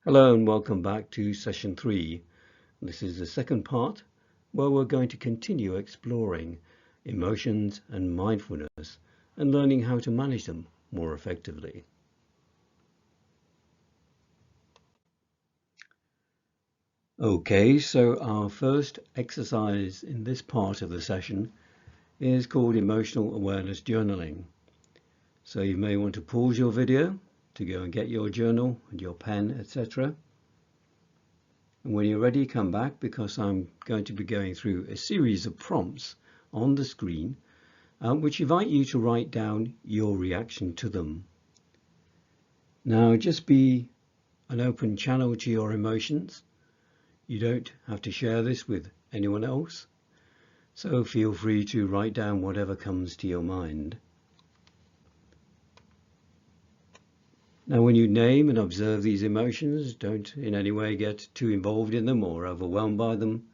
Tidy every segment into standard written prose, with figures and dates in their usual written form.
Hello and welcome back to session 3. This is the second part where we're going to continue exploring emotions and mindfulness and learning how to manage them more effectively. Okay, so our first exercise in this part of the session is called emotional awareness journaling. So you may want to pause your video to go and get your journal and your pen, etc. And when you're ready, come back because I'm going to be going through a series of prompts on the screen which invite you to write down your reaction to them. Now, just be an open channel to your emotions. You don't have to share this with anyone else, so feel free to write down whatever comes to your mind. Now, when you name and observe these emotions, don't in any way get too involved in them or overwhelmed by them.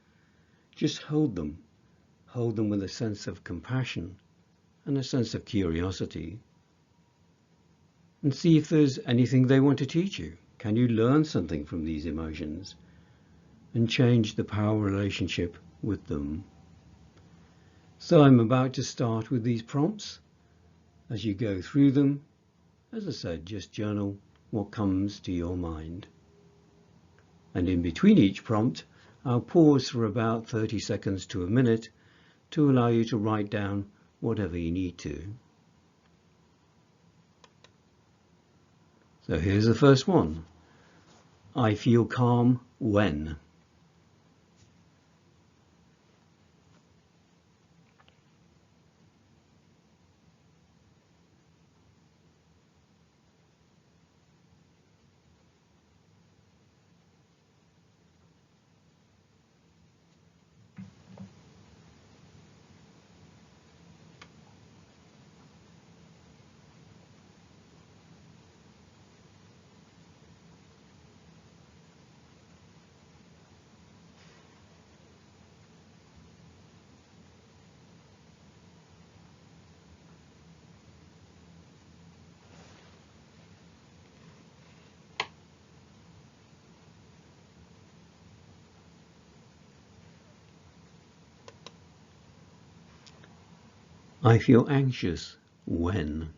Just hold them. Hold them with a sense of compassion and a sense of curiosity. And see if there's anything they want to teach you. Can you learn something from these emotions and change the power relationship with them? So I'm about to start with these prompts. As you go through them, as I said, just journal what comes to your mind. And in between each prompt, I'll pause for about 30 seconds to a minute to allow you to write down whatever you need to. So here's the first one. I feel calm when. I feel anxious when.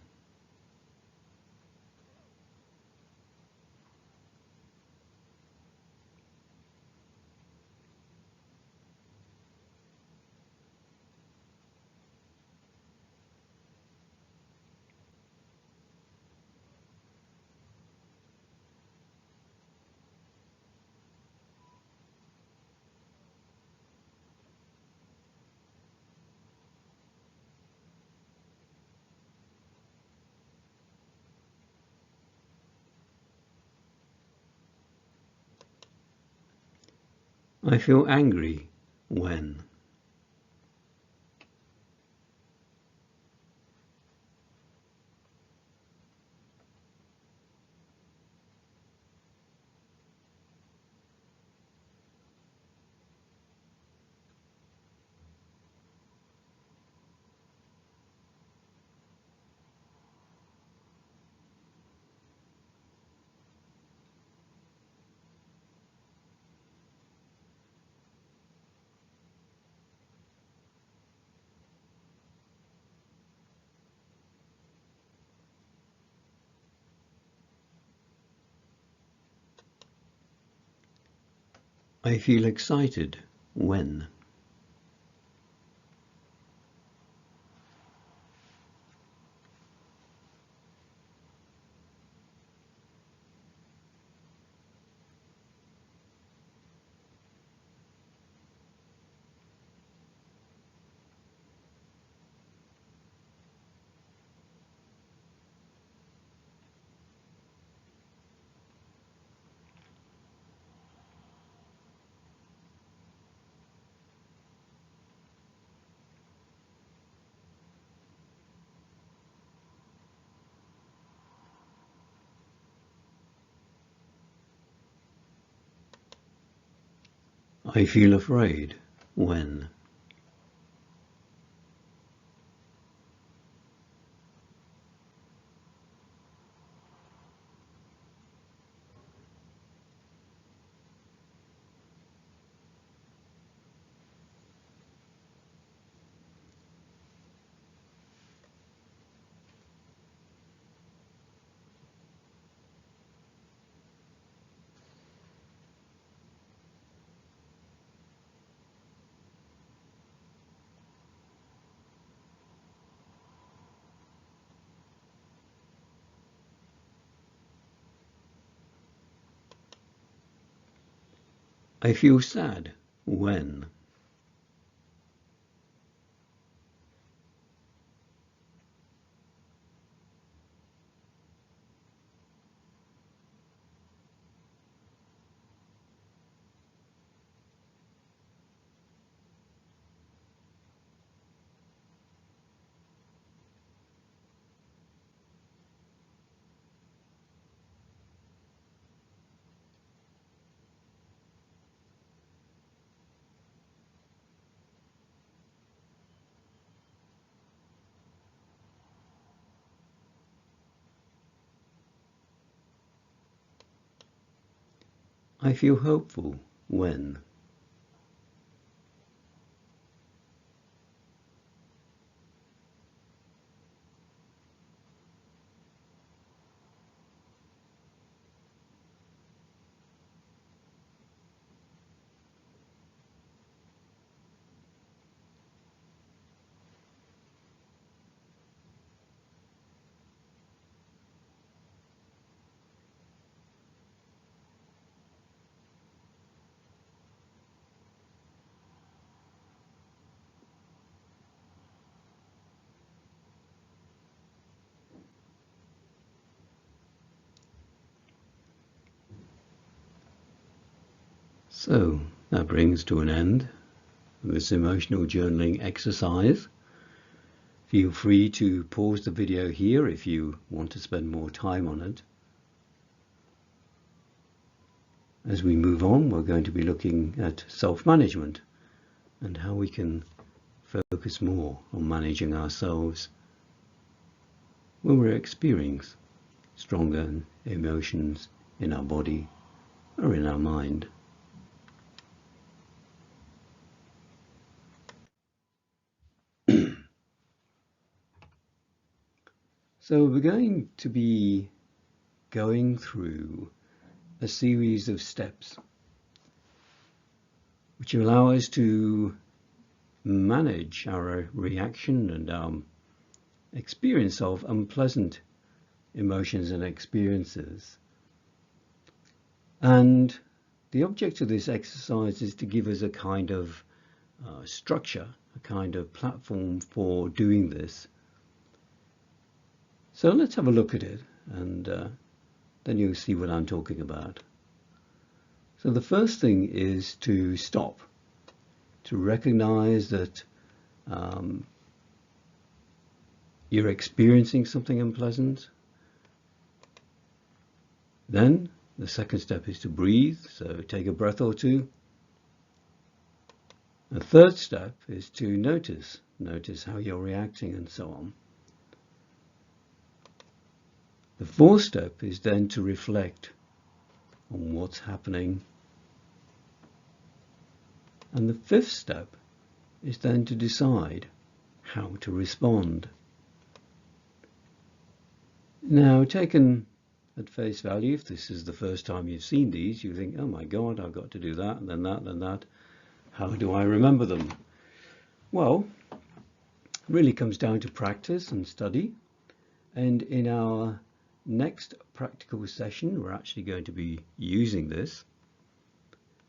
I feel angry when. I feel excited when. I feel afraid when. I feel sad when. I feel hopeful when. So that brings to an end this emotional journaling exercise. Feel free to pause the video here if you want to spend more time on it. As we move on, we're going to be looking at self-management and how we can focus more on managing ourselves when we're experiencing stronger emotions in our body or in our mind. So we're going to be going through a series of steps which allow us to manage our reaction and our experience of unpleasant emotions and experiences. And the object of this exercise is to give us a kind of structure, a kind of platform for doing this. So let's have a look at it, and then you'll see what I'm talking about. So the first thing is to stop, to recognize that you're experiencing something unpleasant. Then the second step is to breathe, so take a breath or two. The third step is to notice how you're reacting and so on. The fourth step is then to reflect on what's happening. And the fifth step is then to decide how to respond. Now, taken at face value, if this is the first time you've seen these, you think, oh my God, I've got to do that, and then that, and then that. How do I remember them? Well, it really comes down to practice and study. And in our next practical session, we're actually going to be using this.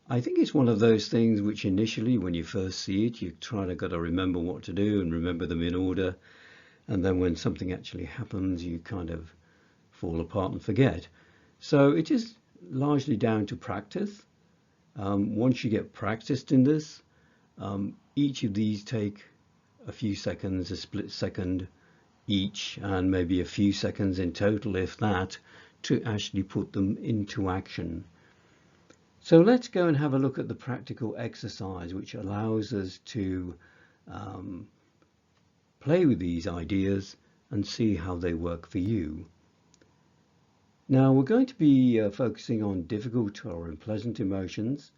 I think it's one of those things which initially, when you first see it, you got to remember what to do and remember them in order. And then when something actually happens, you kind of fall apart and forget. So it is largely down to practice. Once you get practiced in this, each of these take a few seconds, a split second each, and maybe a few seconds in total, if that, to actually put them into action. So let's go and have a look at the practical exercise which allows us to play with these ideas and see how they work for you. Now we're going to be focusing on difficult or unpleasant emotions.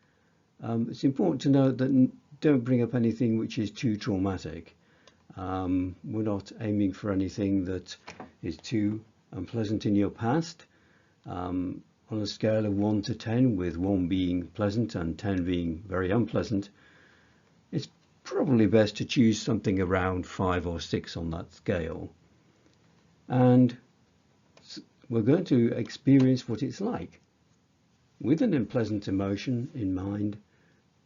It's important to note that don't bring up anything which is too traumatic. We're not aiming for anything that is too unpleasant in your past. On a scale of 1 to 10, with 1 being pleasant and 10 being very unpleasant, it's probably best to choose something around 5 or 6 on that scale. And we're going to experience what it's like with an unpleasant emotion in mind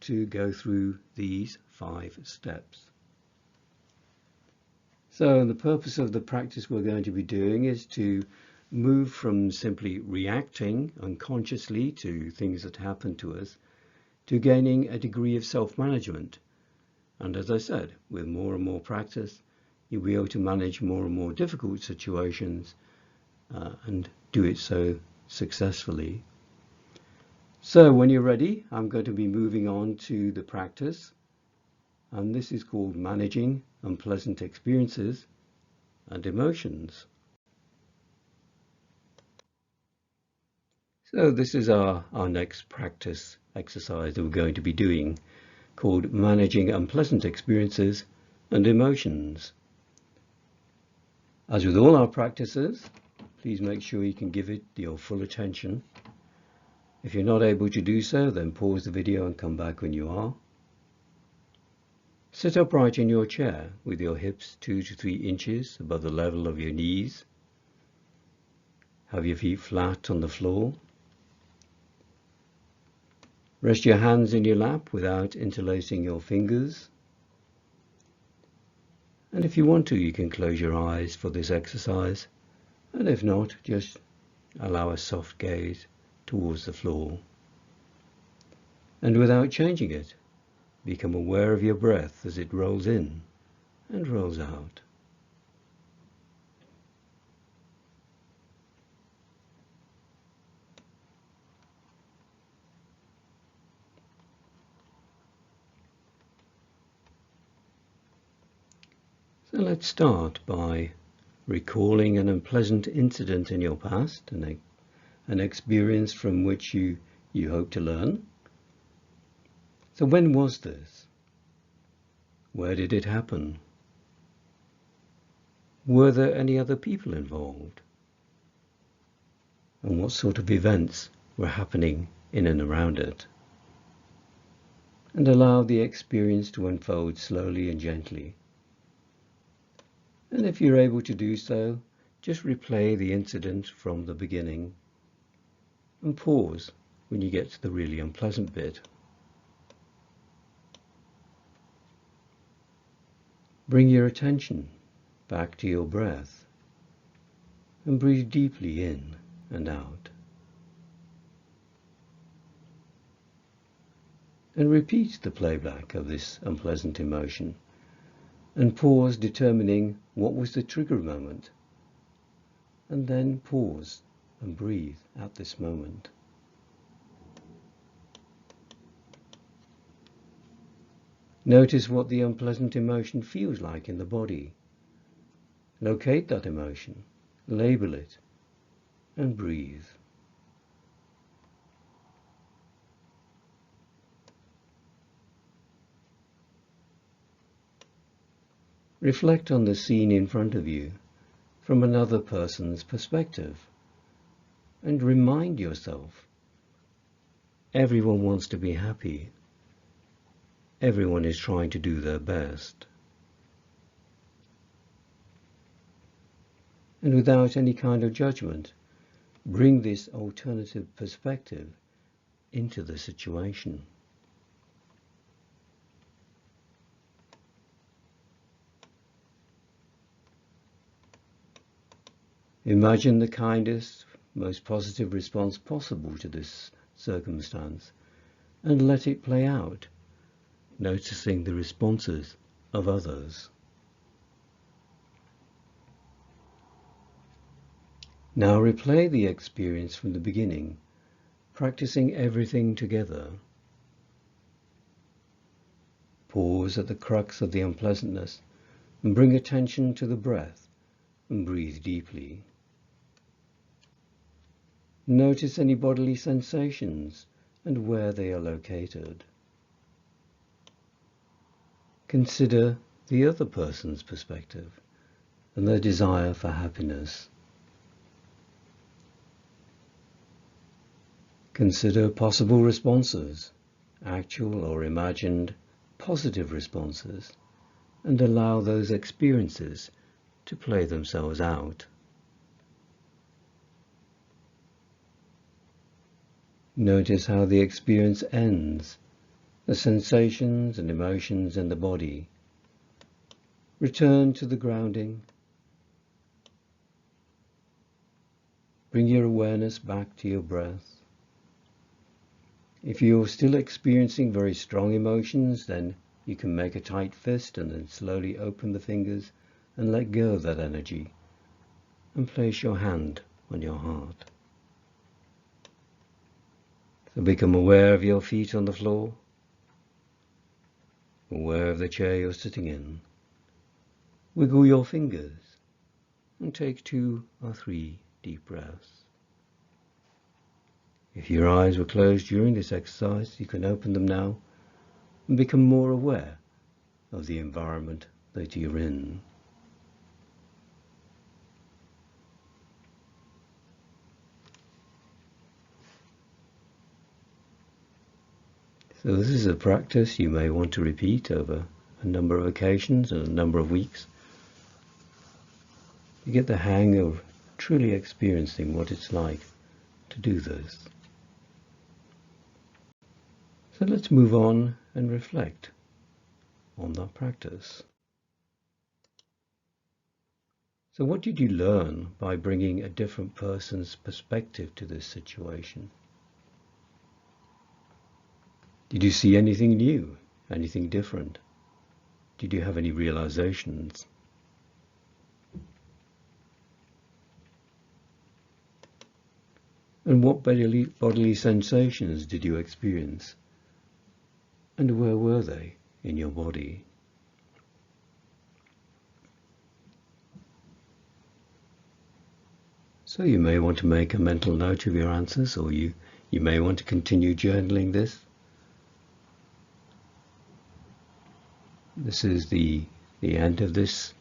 to go through these 5 steps. So the purpose of the practice we're going to be doing is to move from simply reacting unconsciously to things that happen to us to gaining a degree of self-management. And as I said, with more and more practice, you'll be able to manage more and more difficult situations and do it so successfully. So when you're ready, I'm going to be moving on to the practice, and this is called Managing Unpleasant Experiences and Emotions. So this is our next practice exercise that we're going to be doing, called Managing Unpleasant Experiences and Emotions. As with all our practices, please make sure you can give it your full attention. If you're not able to do so, then pause the video and come back when you are. Sit upright in your chair with your hips 2 to 3 inches above the level of your knees. Have your feet flat on the floor. Rest your hands in your lap without interlacing your fingers. And if you want to, you can close your eyes for this exercise. And if not, just allow a soft gaze towards the floor. And without changing it, become aware of your breath as it rolls in and rolls out. So let's start by recalling an unpleasant incident in your past, an experience from which you hope to learn. So when was this? Where did it happen? Were there any other people involved? And what sort of events were happening in and around it? And allow the experience to unfold slowly and gently. And if you're able to do so, just replay the incident from the beginning and pause when you get to the really unpleasant bit. Bring your attention back to your breath and breathe deeply in and out. And repeat the playback of this unpleasant emotion and pause, determining what was the trigger moment, and then pause and breathe at this moment. Notice what the unpleasant emotion feels like in the body. Locate that emotion, label it, and breathe. Reflect on the scene in front of you from another person's perspective and remind yourself, everyone wants to be happy. Everyone is trying to do their best. And without any kind of judgment, bring this alternative perspective into the situation. Imagine the kindest, most positive response possible to this circumstance and let it play out, noticing the responses of others. Now replay the experience from the beginning, practicing everything together. Pause at the crux of the unpleasantness and bring attention to the breath and breathe deeply. Notice any bodily sensations and where they are located. Consider the other person's perspective and their desire for happiness. Consider possible responses, actual or imagined positive responses, and allow those experiences to play themselves out. Notice how the experience ends the sensations and emotions in the body. Return to the grounding. Bring your awareness back to your breath. If you're still experiencing very strong emotions, then you can make a tight fist and then slowly open the fingers and let go of that energy and place your hand on your heart. So become aware of your feet on the floor, aware of the chair you're sitting in. Wiggle your fingers and take 2 or 3 deep breaths. If your eyes were closed during this exercise, you can open them now and become more aware of the environment that you're in. So this is a practice you may want to repeat over a number of occasions and a number of weeks. You get the hang of truly experiencing what it's like to do this. So let's move on and reflect on that practice. So what did you learn by bringing a different person's perspective to this situation? Did you see anything new, anything different? Did you have any realizations? And what bodily sensations did you experience? And where were they in your body? So you may want to make a mental note of your answers, or you may want to continue journaling this. This is the end of this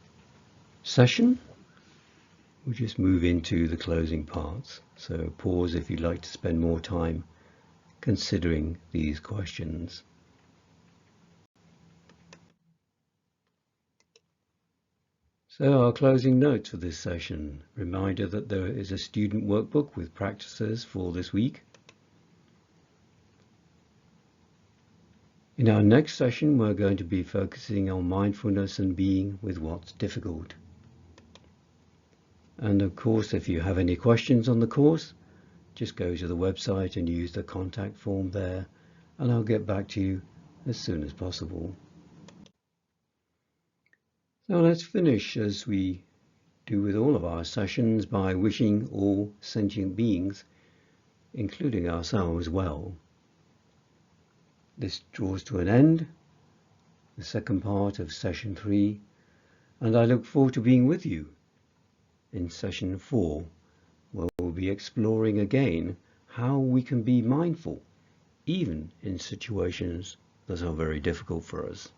session. We'll just move into the closing parts. So pause if you'd like to spend more time considering these questions. So our closing notes for this session. Reminder that there is a student workbook with practices for this week. In our next session, we're going to be focusing on mindfulness and being with what's difficult. And of course, if you have any questions on the course, just go to the website and use the contact form there, and I'll get back to you as soon as possible. So let's finish, as we do with all of our sessions, by wishing all sentient beings, including ourselves, well. This draws to an end, the second part of session 3, and I look forward to being with you in session 4, where we'll be exploring again how we can be mindful, even in situations that are very difficult for us.